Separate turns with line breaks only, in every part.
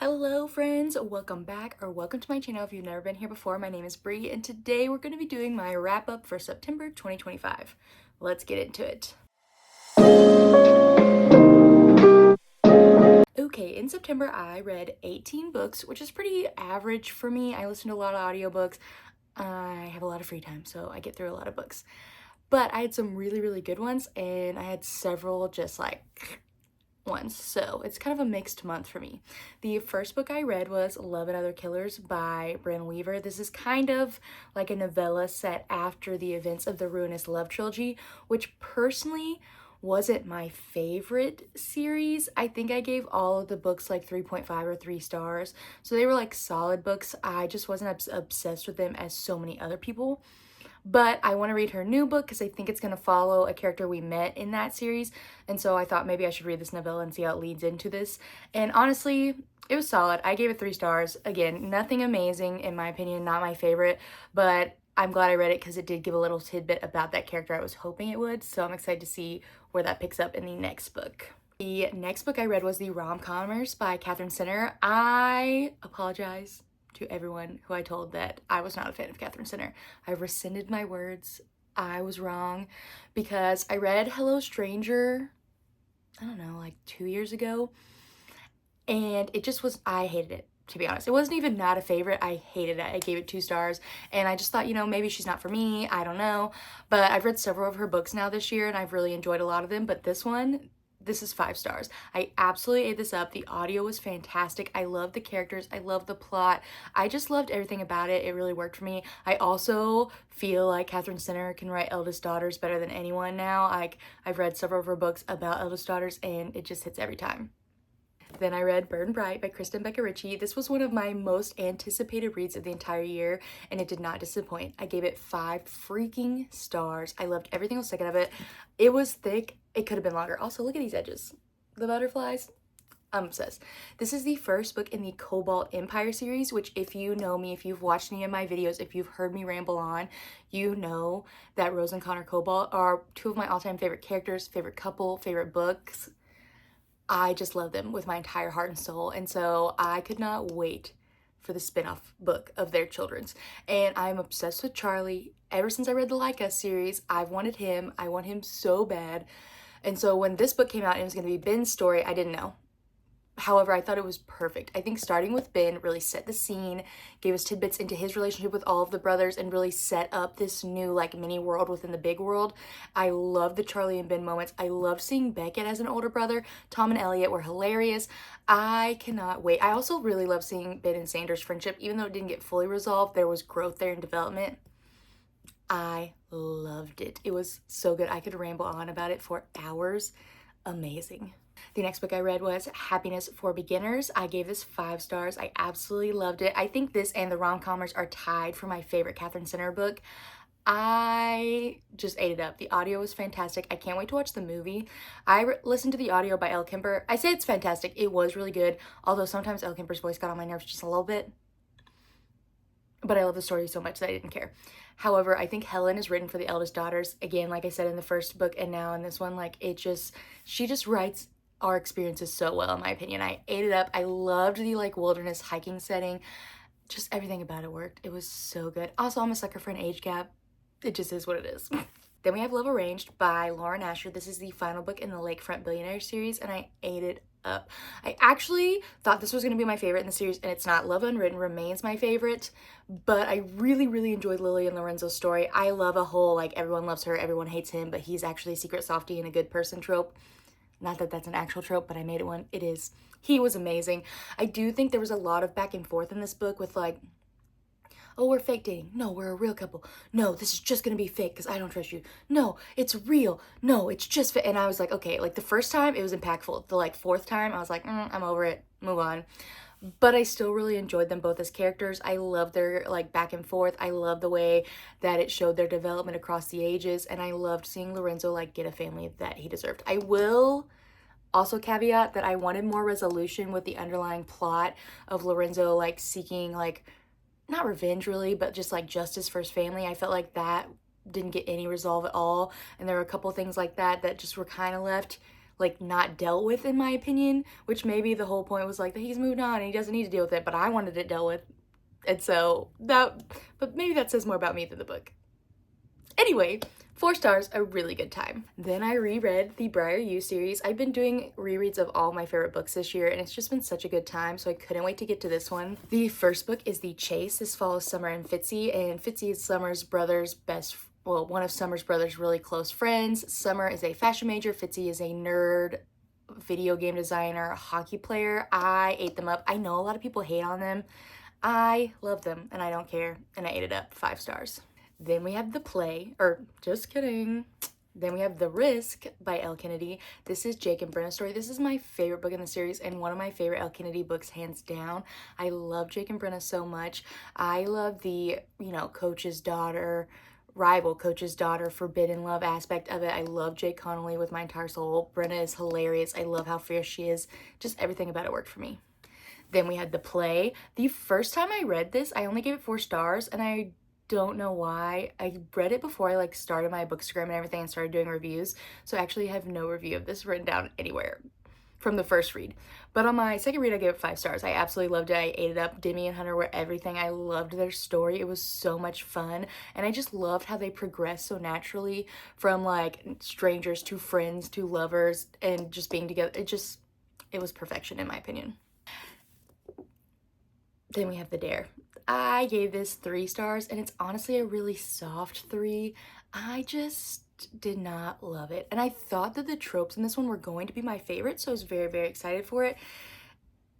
Hello friends, welcome back or welcome to my channel if you've never been here before. My name is Bree and today we're going to be doing my wrap up for September 2025. Let's get into it. Okay, in September I read 18 books, which is pretty average for me. I listen to a lot of audiobooks. I have a lot of free time, so I get through a lot of books. But I had some really good ones and I had several just like ones, so it's kind of a mixed month for me. The first book I read was Love and Other Killers by Bren Weaver. This is kind of like a novella set after the events of the Ruinous Love trilogy, which personally wasn't my favorite series. I think I gave all of the books like 3.5 or 3 stars, so they were like solid books. I just wasn't obsessed with them as so many other people. But I want to read her new book because I think it's going to follow a character we met in that series. And so I thought maybe I should read this novella and see how it leads into this. And honestly, it was solid. I gave it 3 stars. Again, nothing amazing in my opinion, not my favorite, but I'm glad I read it because it did give a little tidbit about that character I was hoping it would. So I'm excited to see where that picks up in the next book. The next book I read was The Rom-Commers by Catherine Sinner. I apologize to everyone who I told that I was not a fan of Catherine Sinner. I rescinded my words. I was wrong because I read Hello Stranger, I don't know, like 2 years ago, and it just was, I hated it, to be honest. It wasn't even not a favorite. I hated it. I gave it 2 stars and I just thought, you know, maybe she's not for me. I don't know. But I've read several of her books now this year and I've really enjoyed a lot of them. But this is 5 stars. I absolutely ate this up. The audio was fantastic. I love the characters. I love the plot. I just loved everything about it. It really worked for me. I also feel like Catherine Sinner can write eldest daughters better than anyone now. Like, I've read several of her books about eldest daughters and it just hits every time. Then I read Burn Bright by Kristen Becker Ritchie. This was one of my most anticipated reads of the entire year, and it did not disappoint. I gave it 5 freaking stars. I loved every single second of it. It was thick. It could have been longer. Also, look at these edges. The butterflies. I'm obsessed. This is the first book in the Cobalt Empire series, which if you know me, if you've watched any of my videos, if you've heard me ramble on, you know that Rose and Connor Cobalt are 2 of my all-time favorite characters, favorite couple, favorite books. I just love them with my entire heart and soul, and so I could not wait for the spin-off book of their children's. And I'm obsessed with Charlie. Ever since I read the Like Us series, I've wanted him. I want him so bad. And so when this book came out and it was going to be Ben's story, I didn't know. However, I thought it was perfect. I think starting with Ben really set the scene, gave us tidbits into his relationship with all of the brothers, and really set up this new like mini world within the big world. I love the Charlie and Ben moments. I loved seeing Beckett as an older brother. Tom and Elliot were hilarious. I cannot wait. I also really love seeing Ben and Sanders' friendship. Even though it didn't get fully resolved, there was growth there and development. I loved it. It was so good. I could ramble on about it for hours. Amazing. The next book I read was Happiness for Beginners. I gave this 5 stars. I absolutely loved it. I think this and The Rom-Commers are tied for my favorite Catherine Sinner book. I just ate it up. The audio was fantastic. I can't wait to watch the movie. I listened to the audio by Elle Kemper. I say it's fantastic. It was really good, although sometimes Elle Kemper's voice got on my nerves just a little bit. But I love the story so much that I didn't care. However, I think Helen is written for the eldest daughters. Again, like I said in the first book and now in this one, like she just writes our experiences so well, in my opinion. I ate it up. I loved the like wilderness hiking setting. Just everything about it worked. It was so good. Also, I'm a sucker for an age gap. It just is what it is. Then we have Love Arranged by Lauren Asher. This is the final book in the Lakefront Billionaire series, and I ate it up. I actually thought this was going to be my favorite in the series, and it's not. Love Unwritten remains my favorite, but I really enjoyed Lily and Lorenzo's story. I love a whole, like, everyone loves her, everyone hates him, but he's actually a secret softie and a good person trope. Not that that's an actual trope, but I made it one. It is. He was amazing. I do think there was a lot of back and forth in this book with like, oh, we're fake dating. No, we're a real couple. No, this is just gonna be fake because I don't trust you. No, it's real. No, it's just fake. And I was like, okay, like the first time it was impactful. The like 4th time I was like, I'm over it. Move on. But I still really enjoyed them both as characters. I love their like back and forth. I love the way that it showed their development across the ages, and I loved seeing Lorenzo like get a family that he deserved. I will also caveat that I wanted more resolution with the underlying plot of Lorenzo like seeking like not revenge really, but just like justice for his family. I felt like that didn't get any resolve at all, and there were a couple things like that that just were kind of left like not dealt with, in my opinion, which maybe the whole point was like that he's moved on and he doesn't need to deal with it, but I wanted it dealt with. And so but maybe that says more about me than the book. Anyway, 4 stars, a really good time. Then I reread the Briar U series. I've been doing rereads of all my favorite books this year, and it's just been such a good time, so I couldn't wait to get to this one. The first book is The Chase. This follows Summer and Fitzy, and Fitzy is Summer's brother's one of Summer's brother's really close friends. Summer is a fashion major. Fitzy is a nerd, video game designer, hockey player. I ate them up. I know a lot of people hate on them. I love them, and I don't care, and I ate it up. 5 stars. Then we have The Play, or just kidding. Then we have The Risk by Elle Kennedy. This is Jake and Brenna's story. This is my favorite book in the series and one of my favorite Elle Kennedy books, hands down. I love Jake and Brenna so much. I love the, coach's daughter, rival coach's daughter, forbidden love aspect of it. I love Jake Connolly with my entire soul. Brenna is hilarious. I love how fierce she is. Just everything about it worked for me. Then we had The Play. The first time I read this, I only gave it 4 stars, and I don't know why. I read it before I started my bookstagram and everything and started doing reviews, so I actually have no review of this written down anywhere from the first read. But on my second read, I gave it 5 stars. I absolutely loved it. I ate it up. Demi and Hunter were everything. I loved their story. It was so much fun, and I just loved how they progressed so naturally from strangers to friends to lovers and just being together. It was perfection in my opinion. Then we have The Dare. I gave this 3 stars, and it's honestly a really soft 3. I just did not love it. And I thought that the tropes in this one were going to be my favorite, so I was very, very excited for it.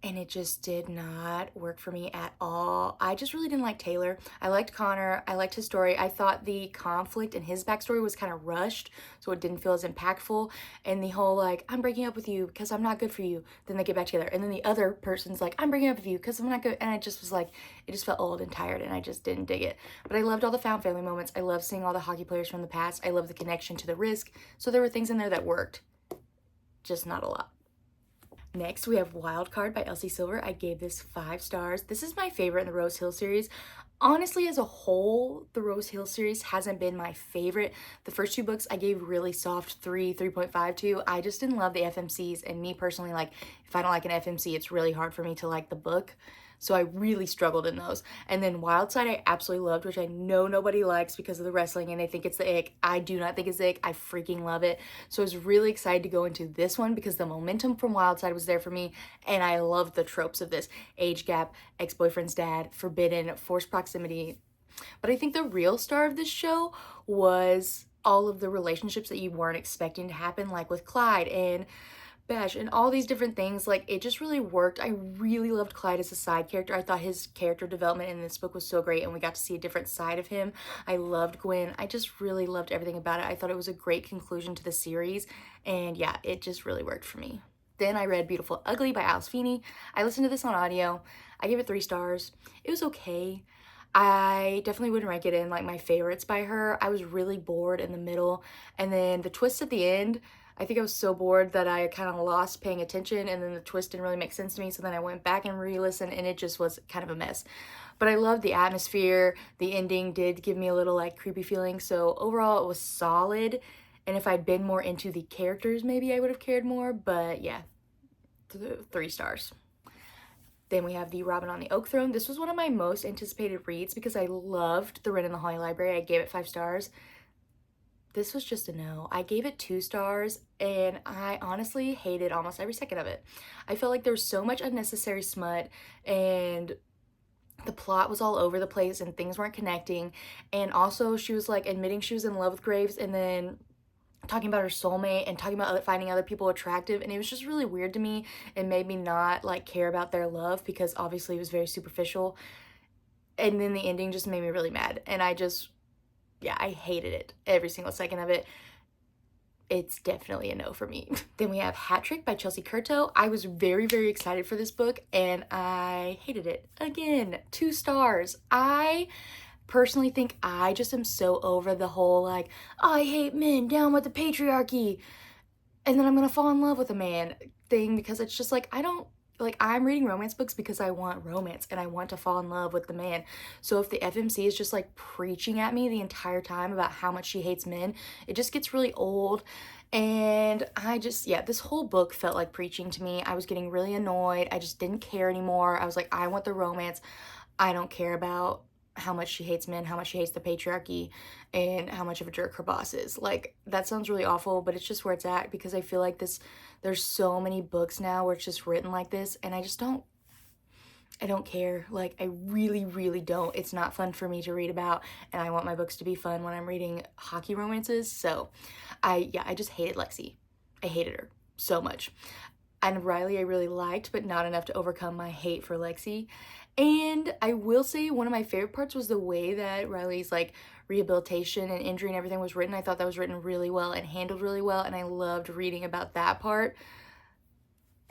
And it just did not work for me at all. I just really didn't like Taylor. I liked Connor. I liked his story. I thought the conflict in his backstory was kind of rushed, so it didn't feel as impactful. And the whole, I'm breaking up with you because I'm not good for you. Then they get back together. And then the other person's like, I'm breaking up with you because I'm not good. And I just was like, it just felt old and tired, and I just didn't dig it. But I loved all the found family moments. I loved seeing all the hockey players from the past. I loved the connection to The Risk. So there were things in there that worked. Just not a lot. Next, we have Wildcard by Elsie Silver. I gave this 5 stars. This is my favorite in the Rose Hill series. Honestly, as a whole, the Rose Hill series hasn't been my favorite. The first 2 books I gave really soft 3.5 to. I just didn't love the FMCs, and me personally, if I don't like an FMC, it's really hard for me to like the book. So I really struggled in those. And then Wildside I absolutely loved, which I know nobody likes because of the wrestling and they think it's the ick. I do not think it's the ick. I freaking love it. So I was really excited to go into this one because the momentum from Wildside was there for me, and I loved the tropes of this. Age gap, ex-boyfriend's dad, forbidden, forced proximity. But I think the real star of this show was all of the relationships that you weren't expecting to happen, like with Clyde and Bash and all these different things. It just really worked. I really loved Clyde as a side character. I thought his character development in this book was so great, and we got to see a different side of him. I loved Gwen. I just really loved everything about it. I thought it was a great conclusion to the series, and yeah, it just really worked for me. Then I read Beautiful Ugly by Alice Feeney. I listened to this on audio. I gave it 3 stars. It was okay. I definitely wouldn't rank it in my favorites by her. I was really bored in the middle, and then the twist at the end, I think I was so bored that I kind of lost paying attention, and then the twist didn't really make sense to me, so then I went back and re-listened, and it just was kind of a mess. But I loved the atmosphere. The ending did give me a little creepy feeling, so overall it was solid, and if I'd been more into the characters, maybe I would have cared more, but yeah, 3 stars. Then we have The Robin on the Oak Throne. This was one of my most anticipated reads because I loved The Wren in the Holly Library. I gave it 5 stars. This was just a no. I gave it 2 stars, and I honestly hated almost every second of it. I felt like there was so much unnecessary smut, and the plot was all over the place, and things weren't connecting. And also, she was admitting she was in love with Graves, and then talking about her soulmate and talking about finding other people attractive, and it was just really weird to me and made me not care about their love because obviously it was very superficial. And then the ending just made me really mad, and I hated it, every single second of it. It's definitely a no for me. Then we have Hat Trick by Chelsea Curto. I was very, very excited for this book, and I hated it. Again, 2 stars. I personally think I just am so over the whole I hate men, down with the patriarchy, and then I'm gonna fall in love with a man thing, because it's just I don't I'm reading romance books because I want romance and I want to fall in love with the man. So if the FMC is just preaching at me the entire time about how much she hates men, it just gets really old. And I just, yeah, this whole book felt like preaching to me. I was getting really annoyed. I just didn't care anymore. I was like, I want the romance. I don't care about how much she hates men, how much she hates the patriarchy, and how much of a jerk her boss is. Like, that sounds really awful, but it's just where it's at, because I feel like there's so many books now where it's just written like this, and I don't care. Like, I really, really don't. It's not fun for me to read about, and I want my books to be fun when I'm reading hockey romances. So, I just hated Lexi. I hated her so much. And Riley I really liked, but not enough to overcome my hate for Lexi. And I will say one of my favorite parts was the way that Riley's like rehabilitation and injury and everything was written. I thought that was written really well and handled really well, and I loved reading about that part.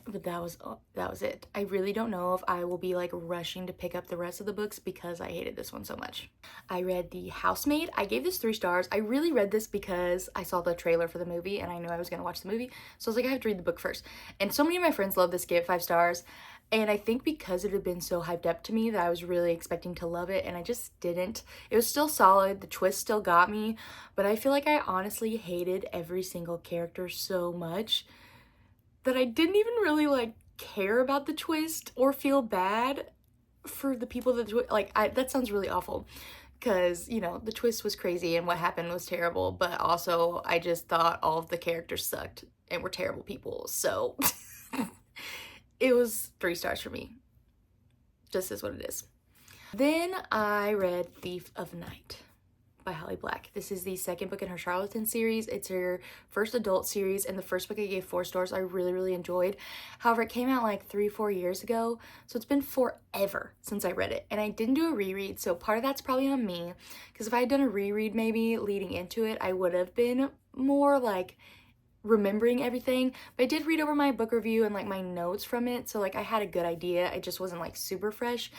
But that was it. I really don't know if I will be like rushing to pick up the rest of the books because I hated this one so much. I read The Housemaid. I gave this 3 stars. I really read this because I saw the trailer for the movie and I knew I was gonna watch the movie. So I was like, I have to read the book first. And so many of my friends love this, gave it 5 stars. And I think because it had been so hyped up to me that I was really expecting to love it, and I just didn't. It was still solid, the twist still got me, but I feel like I honestly hated every single character so much that I didn't even really like care about the twist or feel bad for the people that that sounds really awful, because you know the twist was crazy and what happened was terrible, but also I just thought all of the characters sucked and were terrible people. So it was 3 stars for me. Just is what it is. Then I read Thief of Night by Holly Black. This is the second book in her Charlatan series. It's her first adult series, and the first book I gave 4 stars. I really, really enjoyed. However, it came out like 3-4 years ago, so it's been forever since I read it, and I didn't do a reread, so part of that's probably on me, because if I had done a reread maybe leading into it, I would have been more like remembering everything. But I did read over my book review and like my notes from it, so like I had a good idea. It just wasn't like super fresh.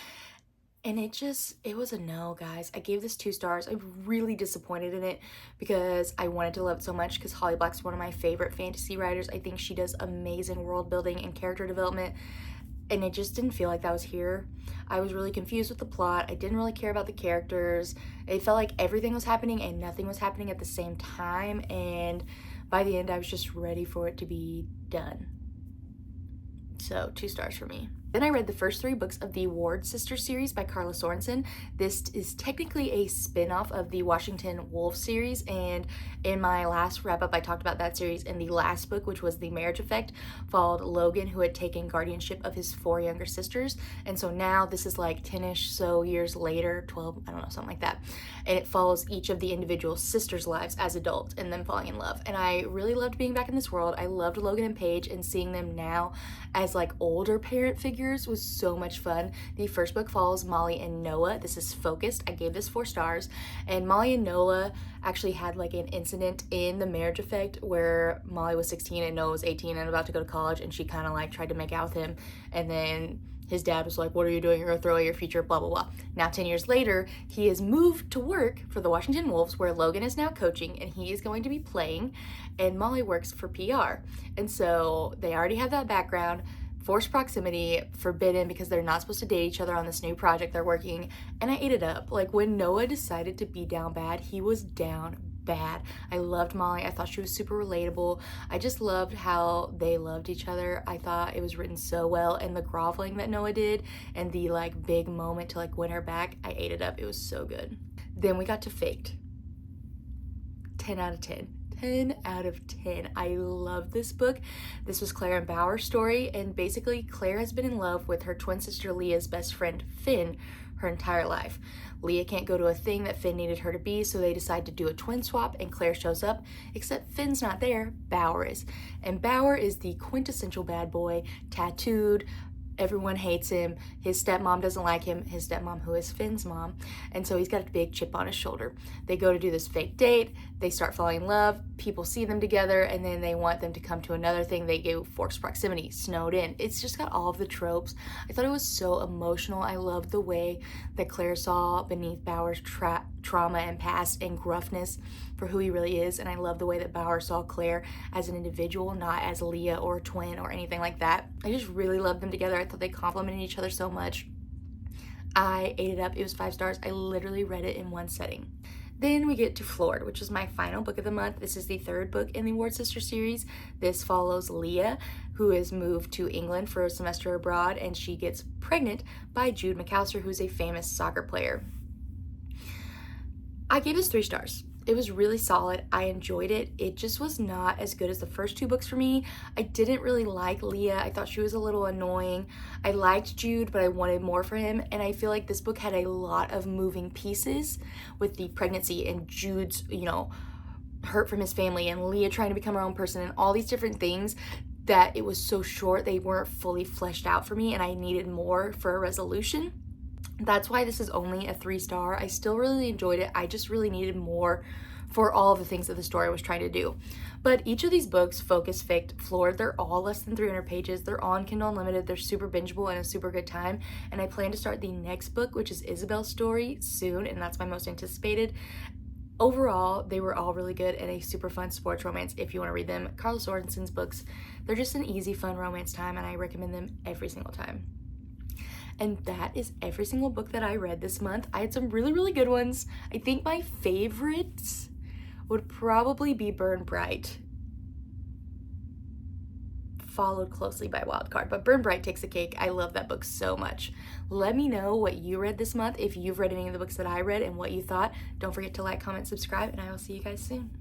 And it was a no, guys. I gave this 2 stars. I'm really disappointed in it because I wanted to love it so much, because Holly Black's one of my favorite fantasy writers. I think she does amazing world building and character development, and it just didn't feel like that was here. I was really confused with the plot. I didn't really care about the characters. It felt like everything was happening and nothing was happening at the same time, and by the end I was just ready for it to be done. So 2 stars for me. Then I read the first 3 books of the Ward Sisters series by Carla Sorensen. This is technically a spin-off of the Washington Wolf series, and in my last wrap-up I talked about that series, and the last book, which was The Marriage Effect, followed Logan, who had taken guardianship of his 4 younger sisters, and so now this is like 10-ish so years later, 12, I don't know, something like that, and it follows each of the individual sisters' lives as adults and them falling in love. And I really loved being back in this world. I loved Logan and Paige, and seeing them now as like older parent figures was so much fun. The first book follows Molly and Noah. This is focused. I gave this 4 stars. And Molly and Noah actually had like an incident in The Marriage Effect where Molly was 16 and Noah was 18 and about to go to college, and she kind of like tried to make out with him, and then his dad was like, what are you doing? You're gonna throw away your future, blah, blah, blah. Now, 10 years later, he has moved to work for the Washington Wolves, where Logan is now coaching and he is going to be playing, and Molly works for PR. And so they already have that background. Forced proximity, forbidden because they're not supposed to date each other on this new project they're working, and I ate it up. Like, when Noah decided to be down bad, he was down bad. I loved Molly. I thought she was super relatable. I just loved how they loved each other. I thought it was written so well, and the groveling that Noah did and the like big moment to like win her back, I ate it up. It was so good. Then we got to Faked. 10 out of 10. 10 out of 10. I love this book. This was Claire and Bauer's story, and basically Claire has been in love with her twin sister Leah's best friend Finn her entire life. Leah can't go to a thing that Finn needed her to be, so they decide to do a twin swap, and Claire shows up, except Finn's not there, Bauer is. And Bauer is the quintessential bad boy, tattooed. Everyone hates him. His stepmom doesn't like him, his stepmom, who is Finn's mom, and so he's got a big chip on his shoulder. They go to do this fake date, they start falling in love, people see them together, and then they want them to come to another thing. They go forced proximity, snowed in. It's just got all of the tropes. I thought it was so emotional. I loved the way that Claire saw beneath Bauer's trauma and past and gruffness for who he really is, and I love the way that Bauer saw Claire as an individual, not as Leah or a twin or anything like that. I just really loved them together. I thought they complimented each other so much. I ate it up. It was 5 stars. I literally read it in one setting. Then we get to Floored, which is my final book of the month. This is the third book in the Ward Sister series. This follows Leah, who has moved to England for a semester abroad, and she gets pregnant by Jude McAllister, who's a famous soccer player. I gave this 3 stars. It was really solid. I enjoyed it. It just was not as good as the first 2 books for me. I didn't really like Leah. I thought she was a little annoying. I liked Jude, but I wanted more for him. And I feel like this book had a lot of moving pieces with the pregnancy and Jude's, hurt from his family and Leah trying to become her own person and all these different things that it was so short. They weren't fully fleshed out for me and I needed more for a resolution. That's why this is only a 3-star. I still really enjoyed it. I just really needed more for all of the things that the story was trying to do. But each of these books, Focus, Fict, Floored, they're all less than 300 pages. They're on Kindle Unlimited. They're super bingeable and a super good time. And I plan to start the next book, which is Isabel's story, soon, and that's my most anticipated. Overall, they were all really good and a super fun sports romance if you want to read them. Carla Sorenson's books, they're just an easy, fun romance time, and I recommend them every single time. And that is every single book that I read this month. I had some really, really good ones. I think my favorites would probably be Burn Bright, followed closely by Wildcard, but Burn Bright takes the cake. I love that book so much. Let me know what you read this month, if you've read any of the books that I read and what you thought. Don't forget to like, comment, subscribe, and I will see you guys soon.